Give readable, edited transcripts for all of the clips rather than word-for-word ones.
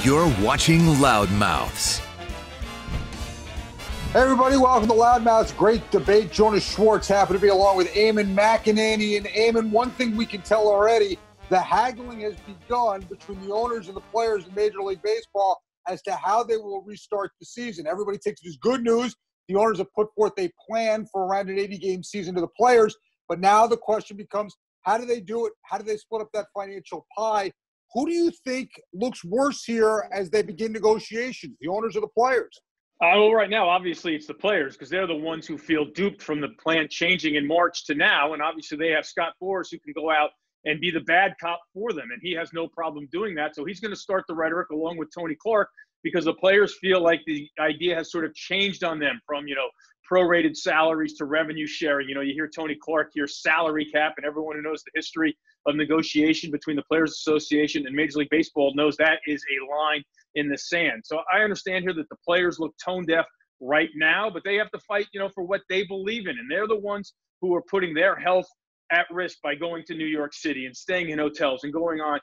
You're watching Loudmouths. Hey everybody, welcome to Loudmouths. Great debate. Jonas Schwartz happened to be along with Eamon, McAnaney. And Eamon, one thing we can tell already, the haggling has begun between the owners and the players in Major League Baseball as to how they will restart the season. Everybody takes it as good news. The owners have put forth a plan for around an 80-game season to the players. But now the question becomes, how do they do it? How do they split up that financial pie? Who do you think looks worse here as they begin negotiations, the owners or the players? Well, right now, obviously, it's the players because they're the ones who feel duped from the plan changing in March to now. And obviously, they have Scott Boras who can go out and be the bad cop for them. And he has no problem doing that. So he's going to start the rhetoric along with Tony Clark because the players feel like the idea has sort of changed on them from, prorated salaries to revenue sharing. You hear Tony Clark hear salary cap, and everyone who knows the history of negotiation between the Players Association and Major League Baseball knows that is a line in the sand. So I understand here that the players look tone deaf right now, but they have to fight, for what they believe in. And they're the ones who are putting their health at risk by going to New York City and staying in hotels and going on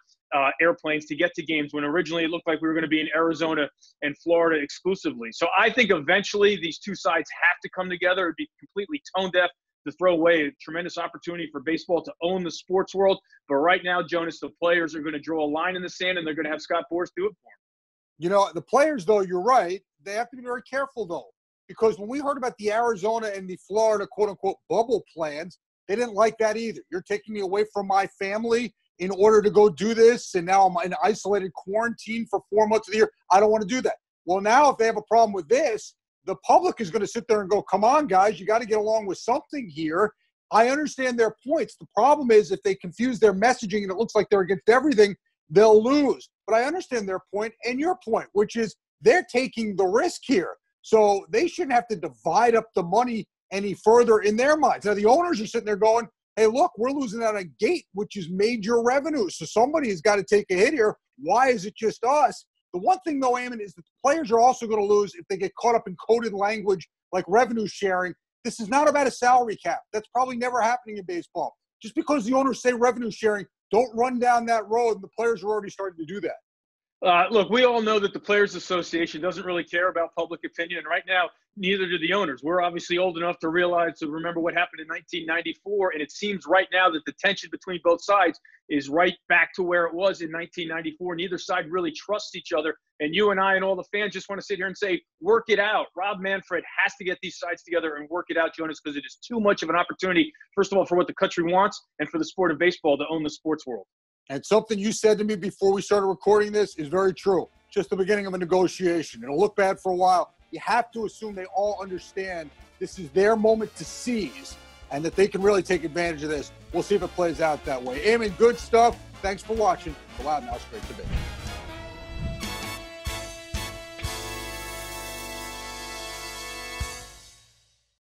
airplanes to get to games when originally it looked like we were going to be in Arizona and Florida exclusively. So I think eventually these two sides have to come together. It'd be completely tone deaf to throw away a tremendous opportunity for baseball to own the sports world. But right now, Jonas, the players are going to draw a line in the sand and they're going to have Scott Boras do it for them. The players, though, you're right. They have to be very careful, though, because when we heard about the Arizona and the Florida, quote-unquote, bubble plans, they didn't like that either. You're taking me away from my family in order to go do this, and now I'm in isolated quarantine for 4 months of the year. I don't want to do that. Well, now if they have a problem with this, the public is going to sit there and go, come on, guys, you got to get along with something here. I understand their points. The problem is if they confuse their messaging and it looks like they're against everything, they'll lose. But I understand their point and your point, which is they're taking the risk here. So they shouldn't have to divide up the money any further in their minds. Now, the owners are sitting there going, hey, look, we're losing out on gate, which is major revenue. So somebody has got to take a hit here. Why is it just us? The one thing, though, Eamon, is that the players are also going to lose if they get caught up in coded language like revenue sharing. This is not about a salary cap. That's probably never happening in baseball. Just because the owners say revenue sharing, don't run down that road, and the players are already starting to do that. Look, we all know that the Players Association doesn't really care about public opinion, and right now, neither do the owners. We're obviously old enough to remember what happened in 1994, and it seems right now that the tension between both sides is right back to where it was in 1994. Neither side really trusts each other, and you and I and all the fans just want to sit here and say, work it out. Rob Manfred has to get these sides together and work it out, Jonas, because it is too much of an opportunity, first of all, for what the country wants, and for the sport of baseball to own the sports world. And something you said to me before we started recording this is very true. Just the beginning of a negotiation. It'll look bad for a while. You have to assume they all understand this is their moment to seize and that they can really take advantage of this. We'll see if it plays out that way. Eamon, good stuff. Thanks for watching the Loudmouths Great Debate.